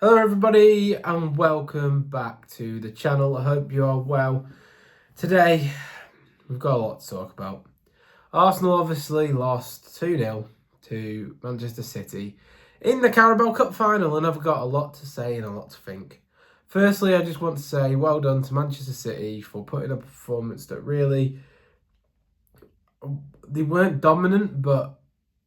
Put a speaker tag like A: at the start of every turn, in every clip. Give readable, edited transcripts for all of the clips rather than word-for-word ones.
A: Hello everybody and welcome back to the channel. I hope you are well. Today we've got a lot to talk about. Arsenal obviously lost 2-0 to Manchester City in the Carabao Cup Final, and I've got a lot to say and a lot to think. Firstly, I just want to say well done to Manchester City for putting up a performance that really, they weren't dominant, but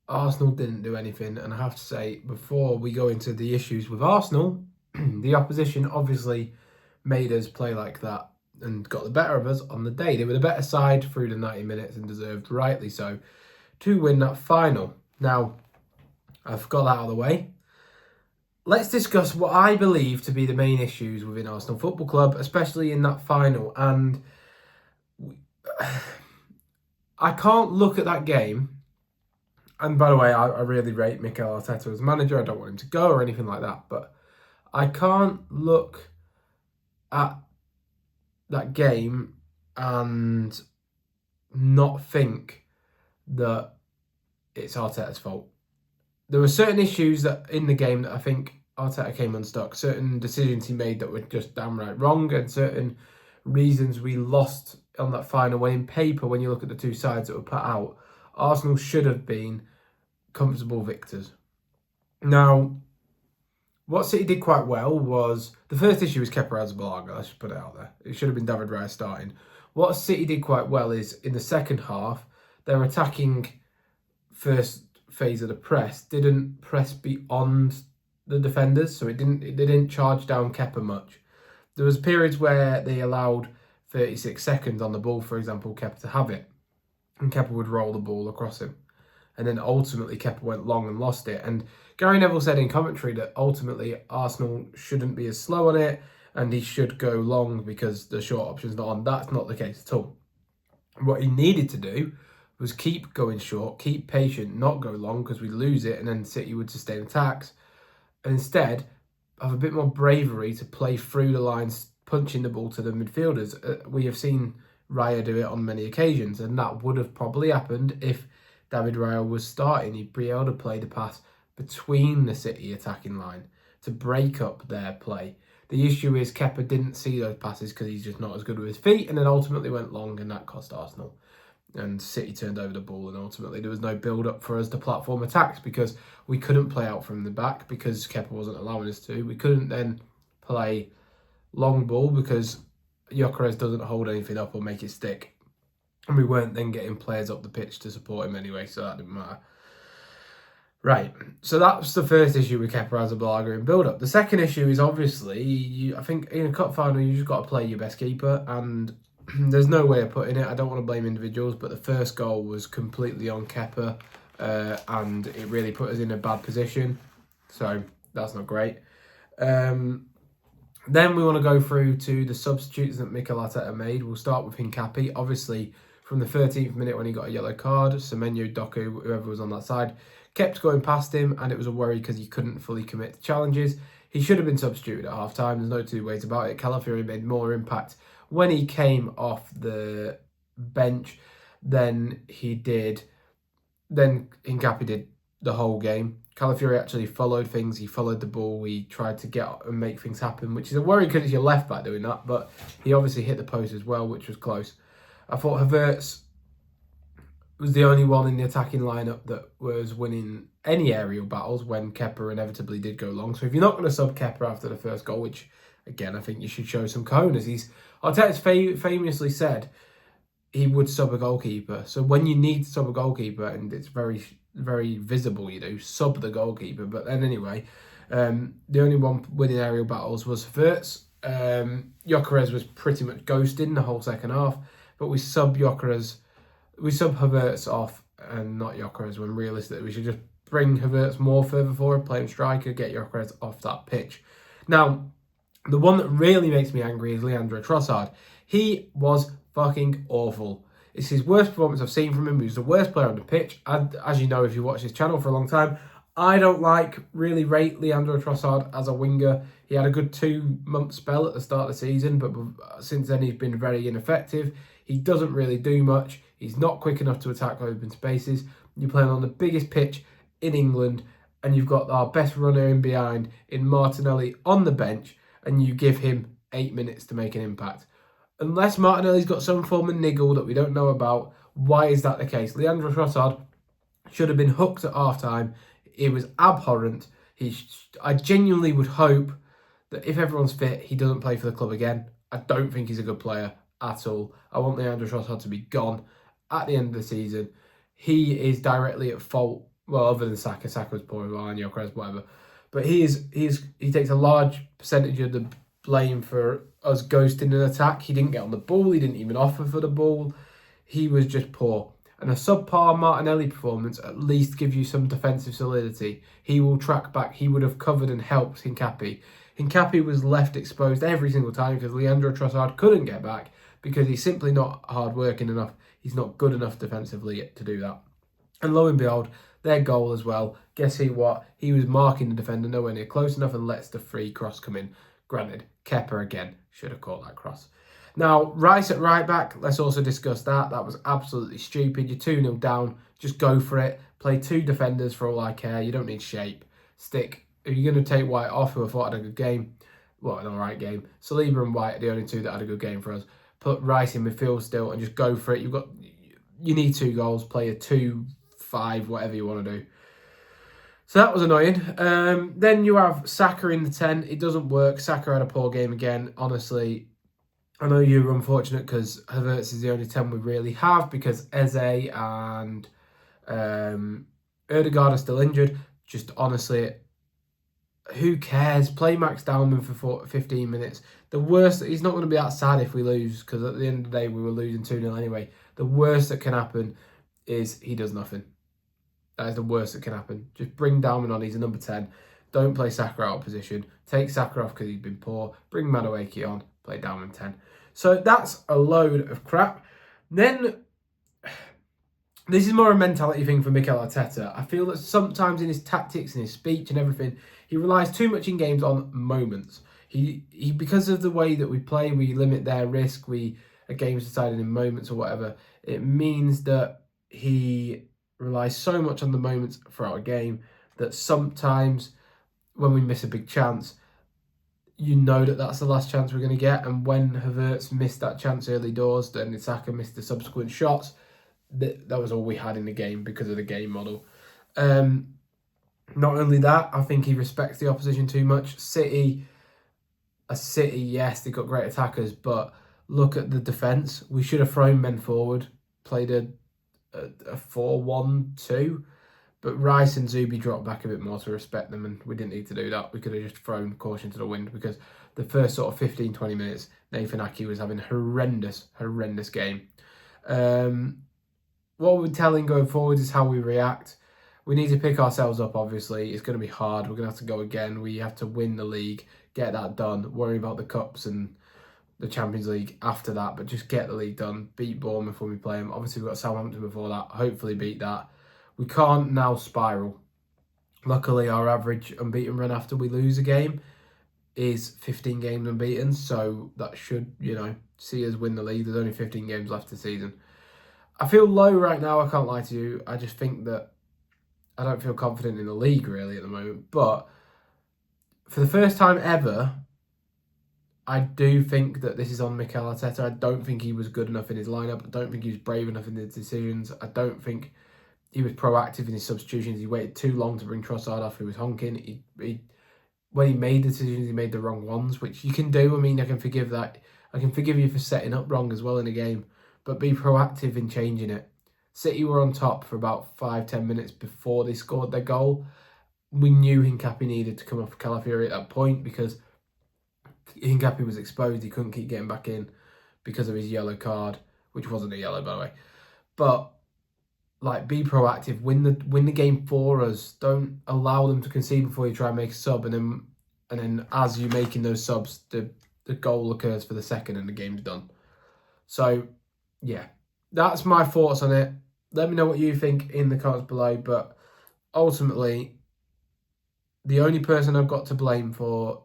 A: Arsenal didn't do anything. And I have to say, before we go into the issues with Arsenal, the opposition obviously made us play like that and got the better of us on the day. They were the better side through the 90 minutes and deserved, rightly so, to win that final. Now, I've got that out of the way. Let's discuss what I believe to be the main issues within Arsenal Football Club, especially in that final. And I can't look at that game. And by the way, I really rate Mikel Arteta as manager. I don't want him to go or anything like that. But I can't look at that game and not think that it's Arteta's fault. There were certain issues that in the game that I think Arteta came unstuck. Certain decisions he made that were just downright wrong, and certain reasons we lost on that final. When in paper, when you look at the two sides that were put out, Arsenal should have been comfortable victors. Now, what City did quite well was, the first issue was Kepa Arrizabalaga. Let's just put it out there. It should have been David Raya starting. What City did quite well is, in the second half, their attacking first phase of the press didn't press beyond the defenders, so they didn't charge down Kepa much. There was periods where they allowed 36 seconds on the ball, for example, Kepa to have it, and Kepa would roll the ball across him. And then ultimately Kepa went long and lost it. And Gary Neville said in commentary that ultimately Arsenal shouldn't be as slow on it and he should go long because the short option's not on. That's not the case at all. What he needed to do was keep going short, keep patient, not go long because we'd lose it and then City would sustain attacks. And instead, have a bit more bravery to play through the lines, punching the ball to the midfielders. We have seen Raya do it on many occasions, and that would have probably happened if David Raya was starting. He'd be able to play the pass between the City attacking line to break up their play. The issue is Kepa didn't see those passes because he's just not as good with his feet, and then ultimately went long, and that cost Arsenal. And City turned over the ball, and ultimately there was no build-up for us to platform attacks because we couldn't play out from the back because Kepa wasn't allowing us to. We couldn't then play long ball because Gyökeres doesn't hold anything up or make it stick. And we weren't then getting players up the pitch to support him anyway, so that didn't matter. Right, so that's the first issue with Kepa Arrizabalaga in build-up. The second issue is obviously, I think in a cup final, you just got to play your best keeper, and there's no way of putting it. I don't want to blame individuals, but the first goal was completely on Kepa, and it really put us in a bad position, so that's not great. Then we want to go through to the substitutes that Mikel Arteta made. We'll start with Hincapi. Obviously, from the 13th minute when he got a yellow card, Semenyo, Doku, whoever was on that side, kept going past him, and it was a worry because he couldn't fully commit to challenges. He should have been substituted at half-time. There's no two ways about it. Calafiori made more impact when he came off the bench than he did. Then Hincapi did the whole game. Calafiori actually followed things. He followed the ball. He tried to get and make things happen, which is a worry because it's your left back doing that. But he obviously hit the post as well, which was close. I thought Havertz was the only one in the attacking lineup that was winning any aerial battles when Kepa inevitably did go long. So if you're not going to sub Kepa after the first goal, which again I think you should show some cojones. Arteta's famously said he would sub a goalkeeper. So when you need to sub a goalkeeper, and it's very, very visible, you do sub the goalkeeper. But then anyway, the only one winning aerial battles was Havertz. Gyökeres was pretty much ghosting the whole second half, but we sub Havertz off and not Gyökeres, when realistically we should just bring Havertz more further forward, play him striker, get Gyökeres off that pitch. Now, the one that really makes me angry is Leandro Trossard. He was fucking awful. It's his worst performance I've seen from him. He was the worst player on the pitch. And as you know, if you watch his channel for a long time, I don't really rate Leandro Trossard as a winger. He had a good 2-month spell at the start of the season, but since then he's been very ineffective. He doesn't really do much. He's not quick enough to attack open spaces. You're playing on the biggest pitch in England, and you've got our best runner in behind in Martinelli on the bench, and you give him 8 minutes to make an impact. Unless Martinelli's got some form of niggle that we don't know about, why is that the case? Leandro Trossard should have been hooked at half-time. It was abhorrent. I genuinely would hope that if everyone's fit, he doesn't play for the club again. I don't think he's a good player at all. I want Leandro Trossard to be gone at the end of the season. He is directly at fault. Well, other than Saka. Saka was poor as well, and Gyökeres, whatever. But he takes a large percentage of the blame for us ghosting an attack. He didn't get on the ball. He didn't even offer for the ball. He was just poor. And a subpar Martinelli performance at least gives you some defensive solidity. He will track back. He would have covered and helped Hincapié. Hincapié was left exposed every single time because Leandro Trossard couldn't get back because he's simply not hard-working enough. He's not good enough defensively to do that. And lo and behold, their goal as well. Guess what? He was marking the defender nowhere near close enough and lets the free cross come in. Granted, Kepa again should have caught that cross. Now, Rice at right back, let's also discuss that. That was absolutely stupid. You're 2-0 down. Just go for it. Play 2 defenders for all I care. You don't need shape. Stick. If you're going to take White off, who I thought had a good game, well, an alright game. Saliba and White are the only 2 that had a good game for us. Put Rice in midfield still and just go for it. You need 2 goals. Play a 2-5, whatever you want to do. So that was annoying. Then you have Saka in the 10. It doesn't work. Saka had a poor game again. Honestly, I know you're unfortunate because Havertz is the only 10 we really have because Eze and Ødegaard are still injured. Just honestly, who cares? Play Max Dowman for 15 minutes. The worst, he's not going to be that sad if we lose because at the end of the day we were losing 2-0 anyway. The worst that can happen is he does nothing. That is the worst that can happen. Just bring Dowman on. He's a number 10. Don't play Saka out of position. Take Saka off because he's been poor. Bring Madueke on. Play Dowman 10. So that's a load of crap. Then, this is more a mentality thing for Mikel Arteta. I feel that sometimes in his tactics and his speech and everything, he relies too much in games on moments. He because of the way that we play, we limit their risk. A game's decided in moments or whatever. It means that he relies so much on the moments throughout a game that sometimes when we miss a big chance, you know that that's the last chance we're going to get. And when Havertz missed that chance early doors, then Saka missed the subsequent shots, that was all we had in the game because of the game model. Not only that, I think he respects the opposition too much. City, yes, they've got great attackers, but look at the defence. We should have thrown men forward, played a 4-1-2, but Rice and Zubi dropped back a bit more to respect them, and we didn't need to do that. We could have just thrown caution to the wind because the first sort of 15-20 minutes, Nathan Ake was having a horrendous game. What we're telling going forward is how we react. We need to pick ourselves up, obviously. It's going to be hard. We're going to have to go again. We have to win the league, get that done, worry about the Cups and the Champions League after that, but just get the league done. Beat Bournemouth when we play them. Obviously, we've got Southampton before that. Hopefully beat that. We can't now spiral. Luckily, our average unbeaten run after we lose a game is 15 games unbeaten, so that should, see us win the league. There's only 15 games left this season. I feel low right now, I can't lie to you. I just think that I don't feel confident in the league, really, at the moment. But for the first time ever, I do think that this is on Mikel Arteta. I don't think he was good enough in his lineup. I don't think he was brave enough in his decisions. I don't think he was proactive in his substitutions. He waited too long to bring Trossard off, who was honking. When he made decisions, he made the wrong ones, which you can do. I mean, I can forgive that. I can forgive you for setting up wrong as well in a game, but be proactive in changing it. City were on top for about 5-10 minutes before they scored their goal. We knew Hincapié needed to come off Calafiori at that point because Hincapié was exposed. He couldn't keep getting back in because of his yellow card, which wasn't a yellow, by the way. But be proactive, win the game for us. Don't allow them to concede before you try and make a sub, and then as you're making those subs, the goal occurs for the second and the game's done. So yeah, that's my thoughts on it. Let me know what you think in the comments below. But ultimately, the only person I've got to blame for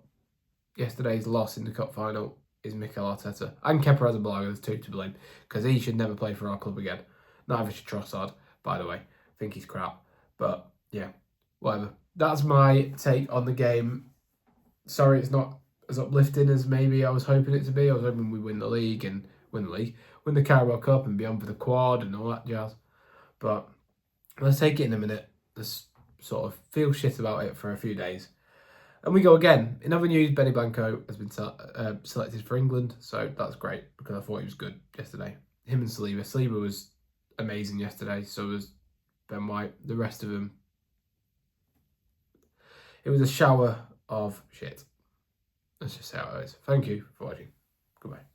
A: yesterday's loss in the cup final is Mikel Arteta. And Kepa Arrizabalaga, there's 2 to blame, because he should never play for our club again. Neither should Trossard, by the way. I think he's crap. But yeah, whatever. that's my take on the game. Sorry, it's not as uplifting as maybe I was hoping it to be. I was hoping we win the league, win the Carabao Cup and be on for the quad and all that jazz. But let's take it in a minute. Let's sort of feel shit about it for a few days. And we go again. In other news, Benny Blanco has been selected for England, so that's great because I thought he was good yesterday. Him and Saliba. Saliba was amazing yesterday, so was Ben White. The rest of them, it was a shower of shit. Let's just say how it is. Thank you for watching. Goodbye.